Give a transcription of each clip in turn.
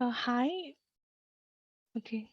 Hi. Okay.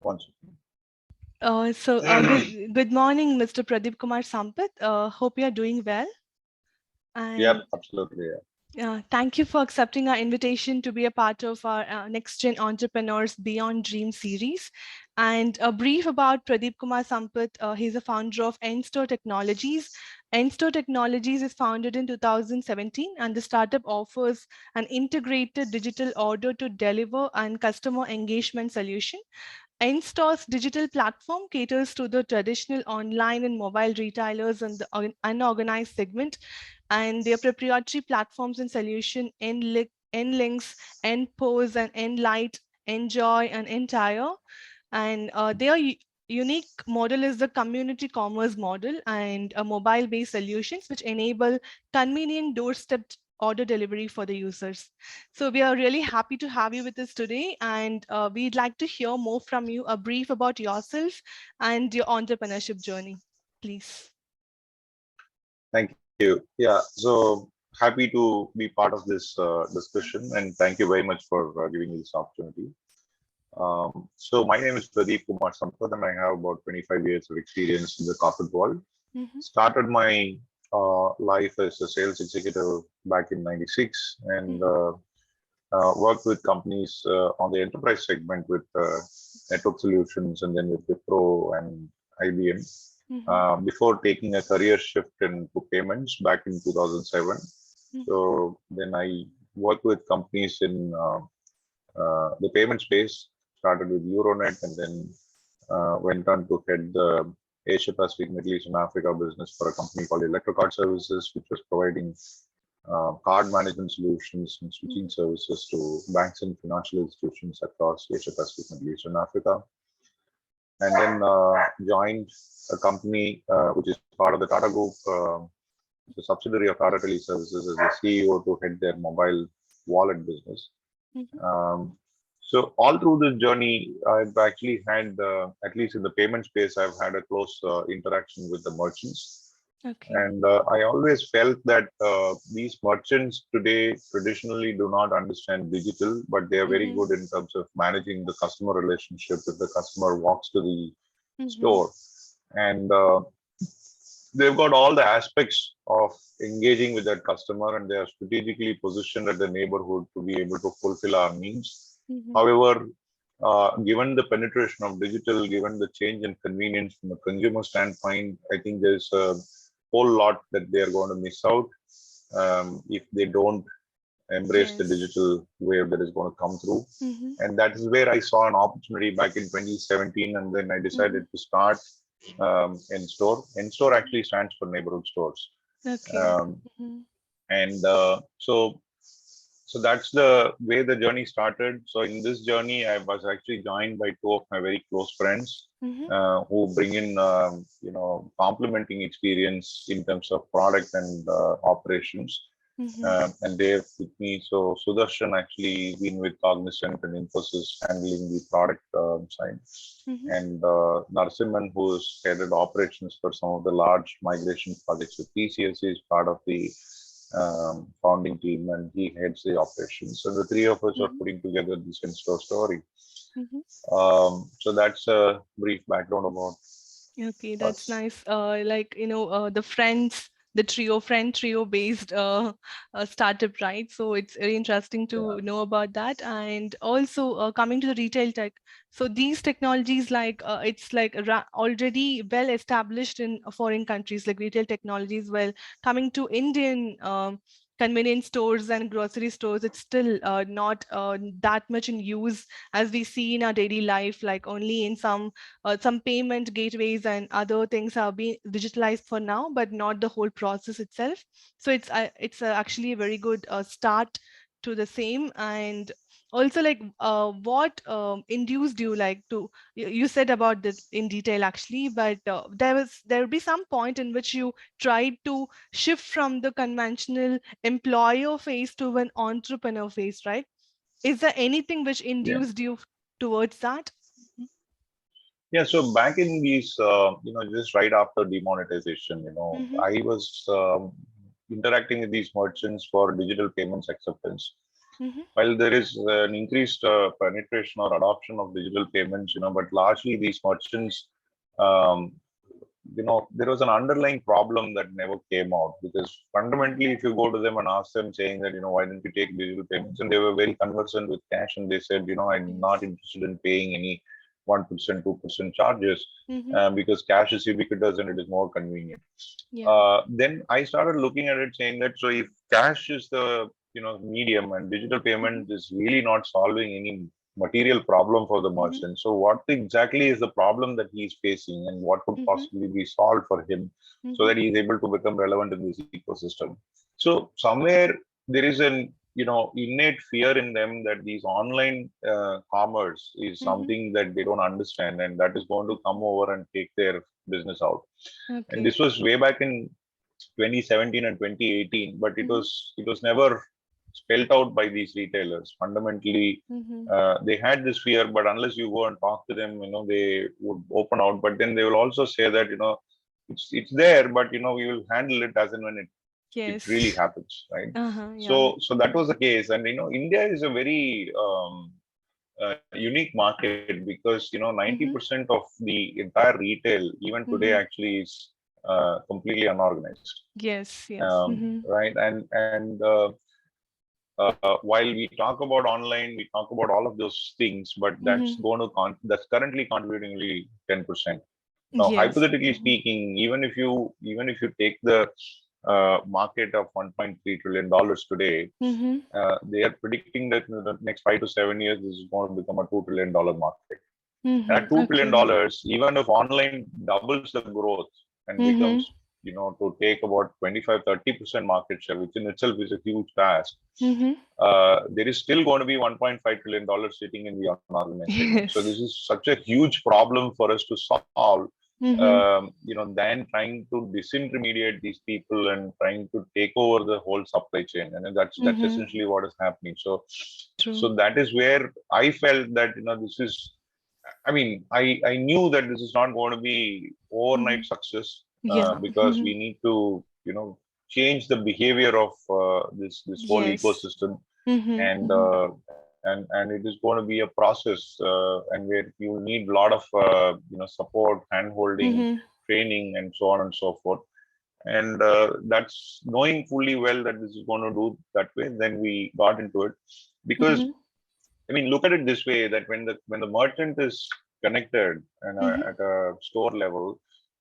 Once. Good morning, Mr. Pradeep Kumar Sampath. Hope you are doing well. Yep, And absolutely. Yeah. thank you for accepting our invitation to be a part of our Next Gen Entrepreneurs Beyond Dream series. And a brief about Pradeep Kumar Sampath. He's a founder of nStore Technologies. nStore Technologies is founded in 2017, and the startup offers an integrated digital order to deliver and customer engagement solution. nStore's digital platform caters to the traditional online and mobile retailers and the unorganized segment, and their proprietary platforms and solution nlinks, npose, and nlight, enjoy, and entire. And their unique model is the community commerce model and a mobile-based solutions which enable convenient doorstep order delivery for the users. So we are really happy to have you with us today, and we'd like to hear more from you, a brief about yourself and your entrepreneurship journey, please. Thank you. Yeah. So happy to be part of this discussion, and thank you very much for giving me this opportunity. So my name is Pradeep Kumar Sampath, and I have about 25 years of experience in the corporate world. Mhm, Started my life as a sales executive back in '96, and mhm, worked with companies on the enterprise segment with network solutions, and then with Wipro and IBM. mhm, Before taking a career shift into payments back in 2007. mhm, So then I worked with companies in the payment space, started with Euronet, and then went on to head the Asia Pacific, Middle East, and Africa business for a company called Electrocard Services, which was providing card management solutions and switching mhm, services to banks and financial institutions across Asia Pacific, Middle East, and Africa. And then joined a company which is part of the Tata Group, it's a subsidiary of Tata Tele Services, as the CEO to head their mobile wallet business. mhm. Um, so all through this journey, I've actually had, at least in the payment space, I've had a close interaction with the merchants. Okay. And I always felt that these merchants today traditionally do not understand digital, but they are very Mhm, good in terms of managing the customer relationship. If the customer walks to the mhm, store, and they've got all the aspects of engaging with that customer, and they are strategically positioned at the neighborhood to be able to fulfill our needs. mhm. However, given the penetration of digital, given the change in convenience from a consumer standpoint, I think there's a whole lot that they are going to miss out if they don't embrace the Yes. digital wave that is going to come through. Mhm, And that is where I saw an opportunity back in 2017, and then I decided mhm. to start nStore. nStore actually stands for neighborhood stores. Okay. Um, Mhm, and so that's the way the journey started. So in this journey, I was actually joined by two of my very close friends mhm, who bring in, complementing experience in terms of product and operations. mhm, And they're with me. So Sudarshan actually been with Cognizant and Infosys handling the product side, mhm, and Narasimhan, who's headed operations for some of the large migration projects with TCS, is part of the founding team, and he heads the operations. So the three of us are mhm, putting together this in-store story. mhm. So that's a brief background about Okay, that's us. nice. The friends, the friend trio based startup, right? So it's very interesting Yeah. to know about that. And also coming to the retail tech. So these technologies, it's like already well established in foreign countries, like retail technologies. Well, coming to Indian convenience stores and grocery stores, it's still not that much in use as we see in our daily life. Like only in some payment gateways and other things are being digitalized for now, but not the whole process itself. So it's actually a very good start to the same. And also, like what induced you like to you said about this in detail actually, but there will be some point in which you tried to shift from the conventional employer phase to an entrepreneur phase, right? Is there anything which Yeah. induced you towards that? Yeah, so back in these, just right after demonetization, Mm-hmm. I was interacting with these merchants for digital payments acceptance. Mm-hmm. While there is an increased penetration or adoption of digital payments, but largely these merchants, um, there was an underlying problem that never came out, because fundamentally, if you go to them and ask them saying that, why didn't you take digital payments? And they were very conversant with cash, and they said, I'm not Yes. interested in paying any 1%, 2% charges, Mm-hmm. because cash is ubiquitous and it is more convenient. Yeah. Then I started looking at it saying that, so if cash is the, medium, and digital Mm-hmm. payment is really not solving any material problem for the Mm-hmm. merchant. So what exactly is the problem that he's facing, and what could Mm-hmm. possibly be solved for him so Mm-hmm. that he's able to become relevant in this ecosystem? So somewhere there is an, innate fear in them that these online commerce is Mm-hmm. something that they don't understand, and that is going to come over and take their business out. And Okay. this was way back in 2017 and 2018, but it Mm-hmm. was it was never spelled out by these retailers. Fundamentally, Mm-hmm. they had this fear, but unless you go and talk to them, they would open out. But then they will also say that, it's there, but we will handle it as and when it really Yes. happens, right? Uh-huh. Yeah. So that was the case, and India is a very unique market, because 90% Mm-hmm. of the entire retail even today Mm-hmm. actually is completely unorganized, Yes. Yes. Mm-hmm. right? While we talk about online, we talk about all of those things, but that's Mm-hmm. going to that's currently contributing only 10%. Now, Yes. hypothetically Mm-hmm. speaking, even if you take the market of 1.3 trillion dollars today, Mm-hmm. they are predicting that in the next 5 to 7 years, this is going to become a $2 trillion market. And Mm-hmm. at $2 trillion, Okay. even if online doubles the growth and Mm-hmm. becomes, to take about 25-30% market share, which in itself is a huge task, Mm-hmm. there is still going to be $1.5 trillion sitting in the unorganized segment. So this Yes. is such a huge problem for us to solve, Mm-hmm. than trying to disintermediate these people and trying to take over the whole supply chain. And that's Mm-hmm. essentially what is happening. So, True. so that is where I felt that, this is, I mean, I knew that this is not going to be Mm-hmm. overnight success, Yeah. because Mm-hmm. we need to, change the behavior of this whole Yes. ecosystem, Mm-hmm. and Mm-hmm. it is going to be a process, and where you need a lot of support, hand holding, Mm-hmm. training, and so on and so forth. And that's knowing fully well that this is going to do that way. Then we got into it, because Mm-hmm. I mean, look at it this way: that when the merchant is connected and Mm-hmm. at a store level,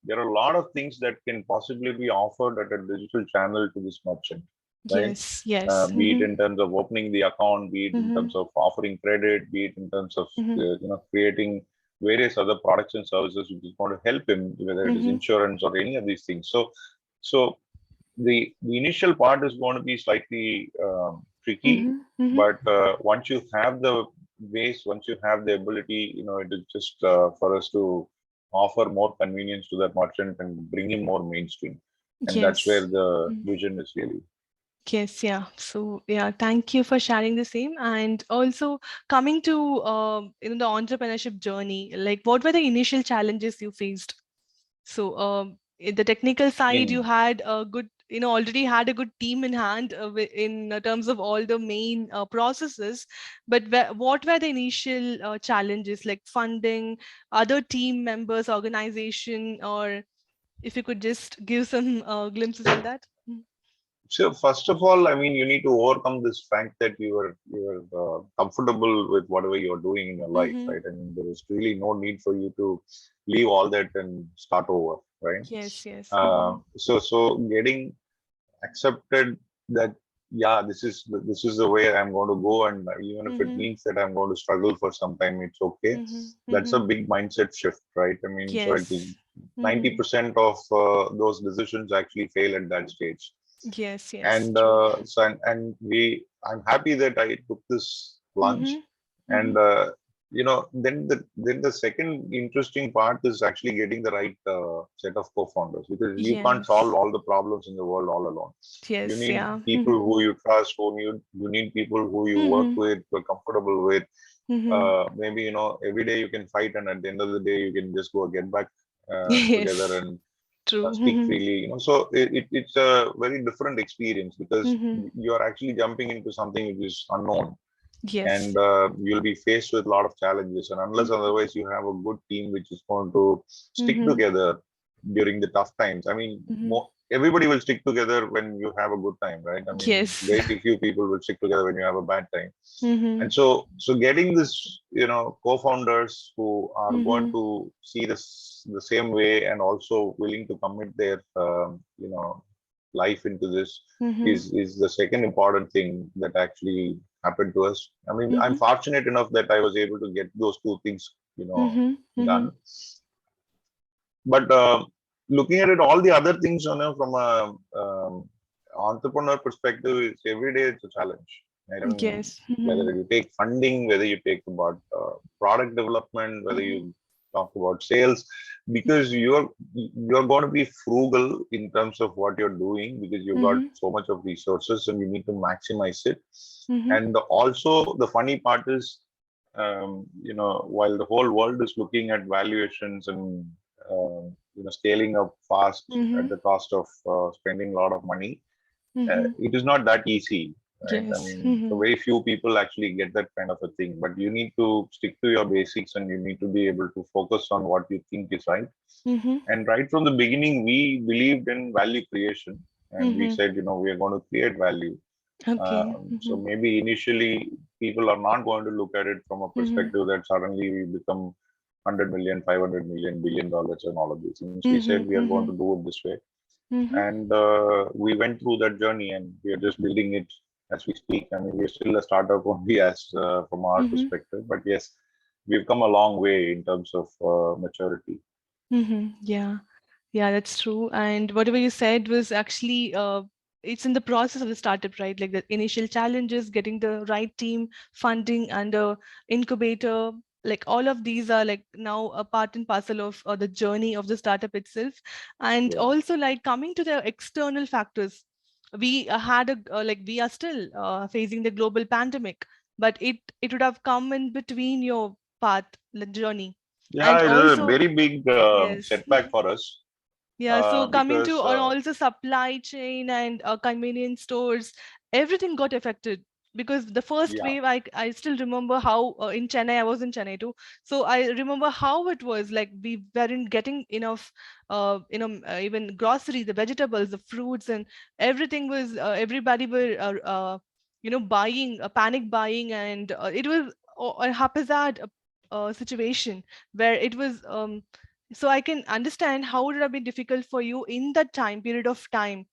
there are a lot of things that can possibly be offered at a digital channel to this merchant, right? Yes. Yes. Be it Mm-hmm. in terms of opening the account, be it in Mm-hmm. terms of offering credit, be it in terms of Mm-hmm. creating various other products and services which is going to help him, whether it is Mm-hmm. insurance or any of these things. So the initial part is going to be slightly tricky, Mm-hmm. Mm-hmm. but once you have the ways, once you have the ability, it is just for us to offer more convenience to that merchant and bring him more mainstream, and that's where Yes. the Mm. vision is really. Yes, yeah. So yeah, thank you for sharing the same. And also coming to the entrepreneurship journey, like what were the initial challenges you faced? So in the technical side, you In had a good, already had a good team in hand in terms of all the main processes. But what were the initial challenges, like funding, other team members, organization, or if you could just give some glimpses on that? So first of all, I mean, you need to overcome this fact that you are comfortable with whatever you're doing in your life, Mm-hmm. right? I mean, there is really no need for you to leave all that and start over, right? Yes, yes. Mm-hmm. So getting accepted that. yeah, this is the way I'm going to go, and even if it Mm-hmm. means that I'm going to struggle for some time, it's okay. Mm-hmm. That's a Mm-hmm. big mindset shift, right? I mean, so I think Yes. Mm-hmm. 90% of those decisions actually fail at that stage. Yes, yes, And true. I'm happy that I took this plunge. Mm-hmm. Mm-hmm. And then the second interesting part is actually getting the right set of co-founders, because you can't solve Yes. all the problems in the world all alone. You Yes, need yeah. people Mm-hmm. who you trust, you need people who you work Mm-hmm. with, who are comfortable with. Mm-hmm. Maybe every day you can fight, and at the end of the day you can just go get back together Yes, and true. speak Mm-hmm. freely. So it's a very different experience, because Mm-hmm. you are actually jumping into something which is unknown, Yes. and you'll be faced with a lot of challenges. And unless otherwise you have a good team which is going to stick Mm-hmm. together during the tough times. I mean, Mm-hmm. everybody will stick together when you have a good time, right? I mean, Yes. very few people will stick together when you have a bad time. Mm-hmm. And so getting this, co-founders who are going Mm-hmm. to see this the same way, and also willing to commit their life into this, Mm-hmm. is the second important thing that actually happened to us. I mean, I'm Mm-hmm. fortunate enough that I was able to get those two things, Mm-hmm. Mm-hmm. done. But looking at it, all the other things, from a entrepreneur perspective, is every day it's a challenge. Right? I mean, Yes. Mm-hmm. whether you take funding, whether you take about product development, whether Mm-hmm. you talk about sales, because you're going to be frugal in terms of what you're doing, because you've got Mm-hmm. so much of resources and you need to maximize it. Mm-hmm. And also the funny part is, while the whole world is looking at valuations and scaling up fast at Mm-hmm. the cost of spending a lot of money, Mm-hmm. it is not that easy, right? I Yes. mean, so Mm-hmm. very few people actually get that kind of a thing. But you need to stick to your basics, and you need to be able to focus on what you think is right. Mm-hmm. And right from the beginning, we believed in value creation, and we Mm-hmm. said, we are going to create value. Okay. So Mm-hmm. maybe initially people are not going to look at it from a Mm-hmm. perspective that suddenly we become 100 million, 500 million, $1 billion and all of these things. We said Mm-hmm. we are going to Mm-hmm. do it this way. Mm-hmm. And we went through that journey, and we are just building it as we speak. I mean, we're still a startup only as from our Mm-hmm. perspective. But yes, we've come a long way in terms of maturity. Mm-hmm. Yeah. Yeah, that's true. And whatever you said was actually it's in the process of the startup, right? Like the initial challenges, getting the right team, funding, and incubator. Like all of these are like now a part and parcel of the journey of the startup itself. And Yeah. also like coming to the external factors, we had a like we are still facing the global pandemic, but it would have come in between your path, the journey, Yeah, and it is a also very big yes. setback for us, Yeah, so coming to because also supply chain and convenience stores, everything got affected because the first yeah. wave, I still remember how in Chennai, I was in Chennai too. So I remember how it was like we weren't getting enough, even grocery, the vegetables, the fruits, and everything was everybody were buying, panic buying, and it was a haphazard situation where it was so I can understand how would it have been difficult for you in that time period of time,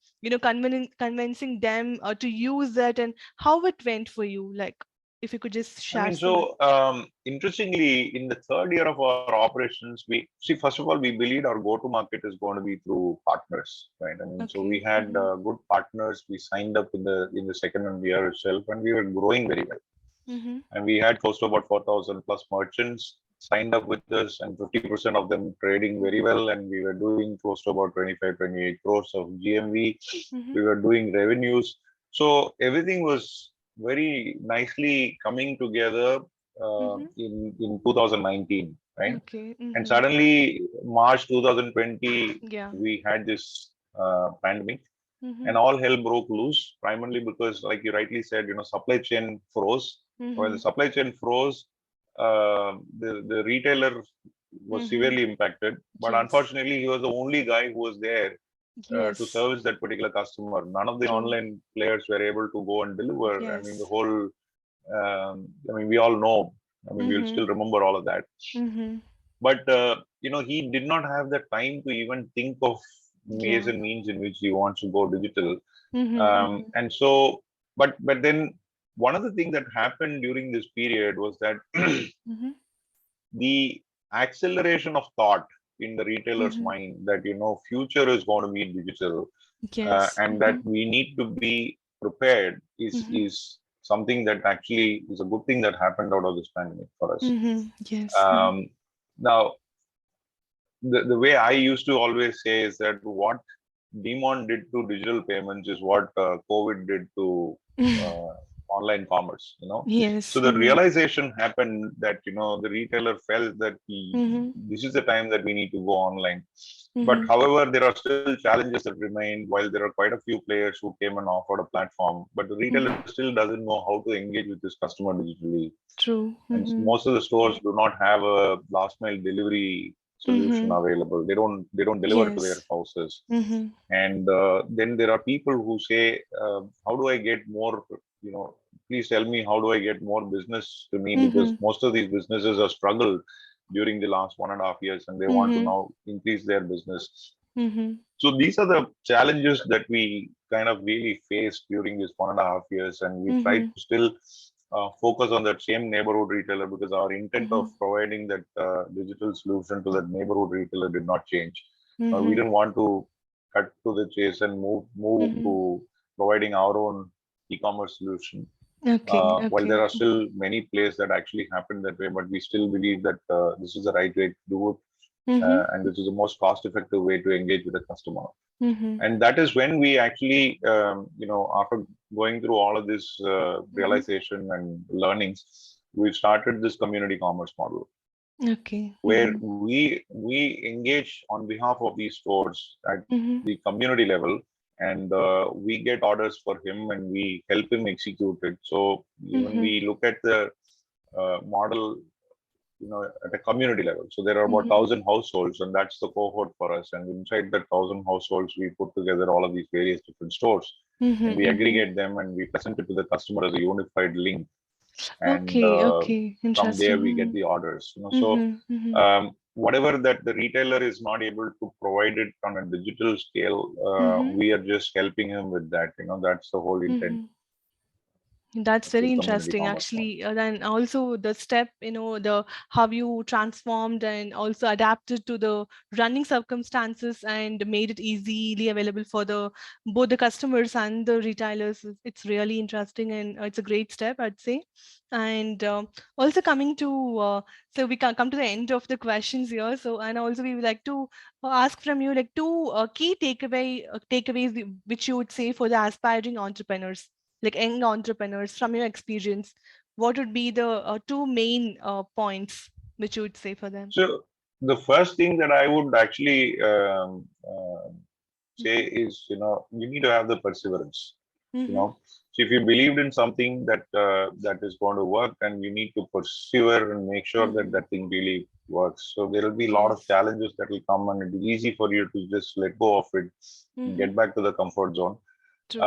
convincing them to use that, and how it went for you. Like, if you could just I share mean, some. so interestingly, in the third year of our operations, we see, first of all, we believed our go-to-market is going to be through partners, right? I mean, so we Okay. had Mm-hmm. good partners. We signed up in the second year itself, and we were growing very well. Mm-hmm. And we had close to about 4,000 plus merchants signed up with us, and 50% of them trading very well. And we were doing close to about 25, 28 crores of GMV. Mm-hmm. We were doing revenues. So everything was very nicely coming together Mm-hmm. in 2019, right? Okay. And Mm-hmm. suddenly, March 2020, Yeah. we had this pandemic, Mm-hmm. and all hell broke loose, primarily because, like you rightly said, supply chain froze. When Mm-hmm. the supply chain froze, the retailer was Mm-hmm. severely impacted. But Yes. unfortunately, he was the only guy who was there to Yes. service that particular customer. None of the True. online players were able to go and deliver. I mean, the Yes. whole, we all know. I mean, we'll Mm-hmm. still remember all of that. Mm-hmm. But he did not have the time to even think of ways Yeah. and means in which he wants to go digital. Mm-hmm. Mm-hmm. And so, but then one of the things that happened during this period was that Mm-hmm. the acceleration of thought in the retailer's Mm-hmm. mind that future is going to be digital, Yes. and that Mm-hmm. we need to be prepared Mm-hmm. is something that actually is a good thing that happened out of this pandemic for us. Mm-hmm. Yes. Mm-hmm. um, Now, the way I used to always say is that what Demon did to digital payments is what COVID did to uh, online commerce. So Yes. the Mm-hmm. realization happened that the retailer felt that Mm-hmm. this is the time that we need to go online. But Mm-hmm. however, there are still challenges that remain. While there are quite a few players who came and offered a platform, but the retailer Mm-hmm. still doesn't know how to engage with this customer digitally. True. And Mm-hmm. most of the stores do not have a last mile delivery solution Mm-hmm. available. They don't deliver to their Yes. houses. Mm-hmm. And then there are people who say, how do I get more, please tell me, how do I get more business to me? Because Mm-hmm. most of these businesses have struggled during the last 1.5 years, and they want to Mm-hmm. now increase their business. Mm-hmm. So these are the challenges that we kind of really faced during this 1.5 years, and we tried Mm-hmm. to still focus on that same neighborhood retailer, because our intent of Mm-hmm. providing that digital solution to that neighborhood retailer did not change. We Mm-hmm. didn't want to cut to the chase and move Mm-hmm. to providing our own e-commerce solution. Okay. While there Okay. are still many places that actually happen that way, but we still believe that this is the right way to do it, Mm-hmm. and this is the most cost-effective way to engage with the customer. Mm-hmm. And that is when we actually, after going through all of this Mm-hmm. realization and learnings, we started this community commerce model Okay. where Mm-hmm. we engage on behalf of these stores at Mm-hmm. the community level, and we get orders for him and we help him execute it. So when Mm-hmm. we look at the model, at a community level, so there are about Mm-hmm. 1,000 households, and that's the cohort for us. And inside that 1,000 households, we put together all of these various different stores, and we Mm-hmm. aggregate them and we present it to the customer as a unified link. And Okay. Okay. from there, we Interesting. get the orders. So Mm-hmm. Mm-hmm. whatever that the retailer is not able to provide it on a digital scale, Mm-hmm. we are just helping him with that. That's the whole intent Mm-hmm. That's of very this community interesting, commerce model. actually. Then also the step, the how you transformed and also adapted to the running circumstances and made it easily available for the both the customers and the retailers. It's really interesting and it's a great step, I'd say. And also coming to so we can come to the end of the questions here. So and also we would like to ask from you like two key takeaways which you would say for the aspiring entrepreneurs, like young entrepreneurs, from your experience, what would be the two main points which you would say for them? So the first thing that I would actually say Mm-hmm. is, you need to have the perseverance. you Mm-hmm. know so if you believed in something that is going to work, and you need to persevere and make sure that Mm-hmm. that thing really works. So there will be a lot of Yes. challenges that will come, and it is easy for you to just let go of it and Mm-hmm. get back to the comfort zone. True.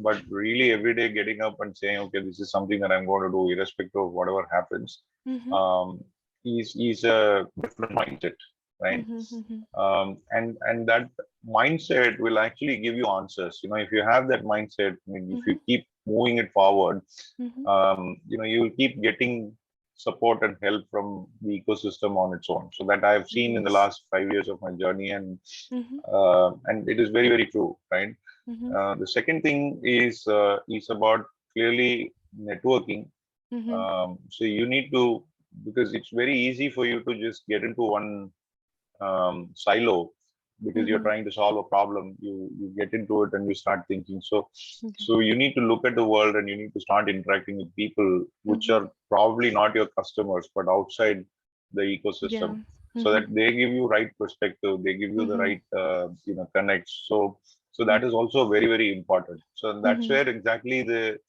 But really every day getting up and saying, okay, this is something that I'm going to do irrespective of whatever happens, Mm-hmm. um, is a different mindset, right? Mm-hmm. Mm-hmm. And that mindset will actually give you answers. If you have that mindset, I mean, if you Mm-hmm. keep moving it forward, Mm-hmm. you will keep getting support and help from the ecosystem on its own. So that I've seen in the Yes. last 5 years of my journey, Mm-hmm. and it is very, very true, right? Mm-hmm. The second thing is about clearly networking. Mm-hmm. So you need to, because it's very easy for you to just get into one silo, because you're Mm-hmm. trying to solve a problem. You get into it and you start thinking. So Okay. so you need to look at the world, and you need to start interacting with people which Mm-hmm. are probably not your customers but outside the Yeah. ecosystem, so Mm-hmm. that they give you right perspective, they give you the Mm-hmm. right connects. So that is also very, very important. So that's Mm-hmm. where exactly the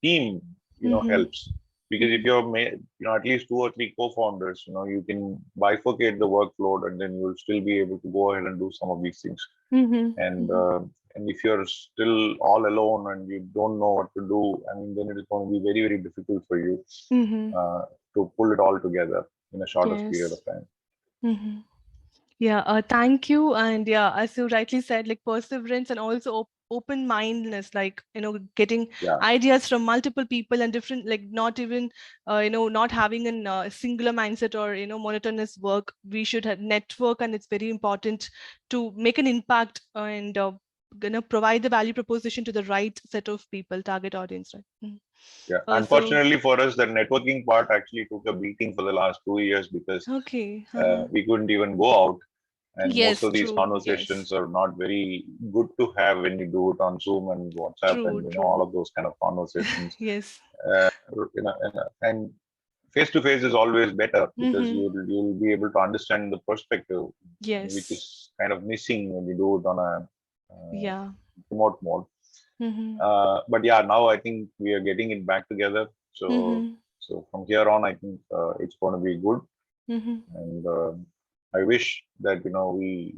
team Mm-hmm. helps. Because if Mm-hmm. you're at least two or three co-founders, you can bifurcate the workload, and then you'll still be able to go ahead and do some of these things. Mm-hmm. and Mm-hmm. uh, and if you're still all alone and you don't know what to do, I mean, then it is going to be very, very difficult for you Mm-hmm. uh, to pull it all together in a shortest period Yes. of time. Mm-hmm. Yeah, thank you. And yeah, as you rightly said, like perseverance and also open mindedness, like getting Yeah, ideas from multiple people and different, like not even not having a singular mindset or monotonous work. We should have network, and it's very important to make an impact and provide the value proposition to the right set of people, target audience, right? yeah. So Unfortunately for us, the networking part actually took a beating for the last 2 years because okay. we couldn't even go out. And most Yes, of these true. Yes, conversations are not very good to have when you do it on Zoom and WhatsApp true, and true. all of those kind of conversations. Yes. Uh, and face to face is always better because Mm-hmm. you'll be able to understand the perspective, which Yes. is kind of missing when you do it on a uh, Yeah. remote mode. Mm-hmm. But yeah, now I think we are getting it back together. So Mm-hmm. so from here on, I think it's going to be good. Mm-hmm. And I wish that we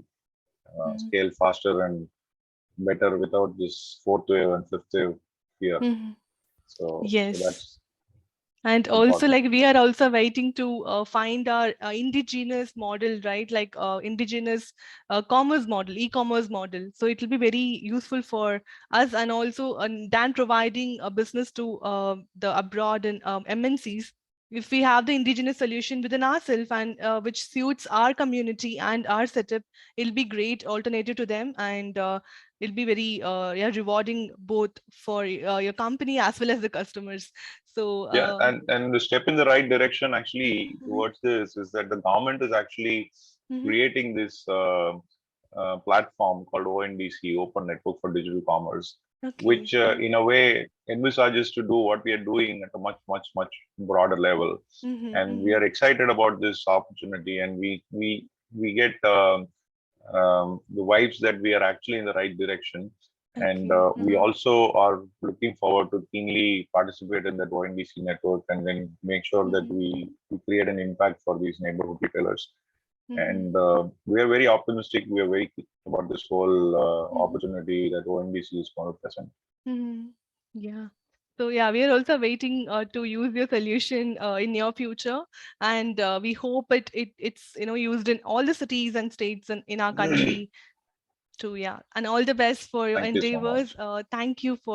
scale faster and better without this fourth wave and fifth wave fear. Mm-hmm. So Yes. that's And also, important. like, we are also waiting to find our indigenous model, right? Like indigenous commerce model, e-commerce model. So it will be very useful for us, and also than providing a business to the abroad and MNCs. If we have the indigenous solution within ourselves, and which suits our community and our setup, it'll be great alternative to them, and it'll be very yeah, rewarding both for your company as well as the customers. So Yeah, and the step in the right direction actually mhm, towards this is that the government is actually mhm. creating this platform called ONDC, Open Network for Digital Commerce, Okay. which in a way envisages to do what we are doing at a much, much, much broader level. Mhm, And we mhm. are excited about this opportunity, and we get the vibes that we are actually in the right direction. And Okay. we Mhm, also are looking forward to keenly participate in that ONDC network and then make sure that mhm, we create an impact for these neighborhood retailers. mhm, And we are very optimistic. We are very keen about this whole mhm, opportunity that ONDC is going to present. mhm. Yeah. So yeah, we are also waiting to use your solution in near future, and we hope it's used in all the cities and states in our Thank country too. Yeah, and all the best for your you so much. endeavors. Thank you for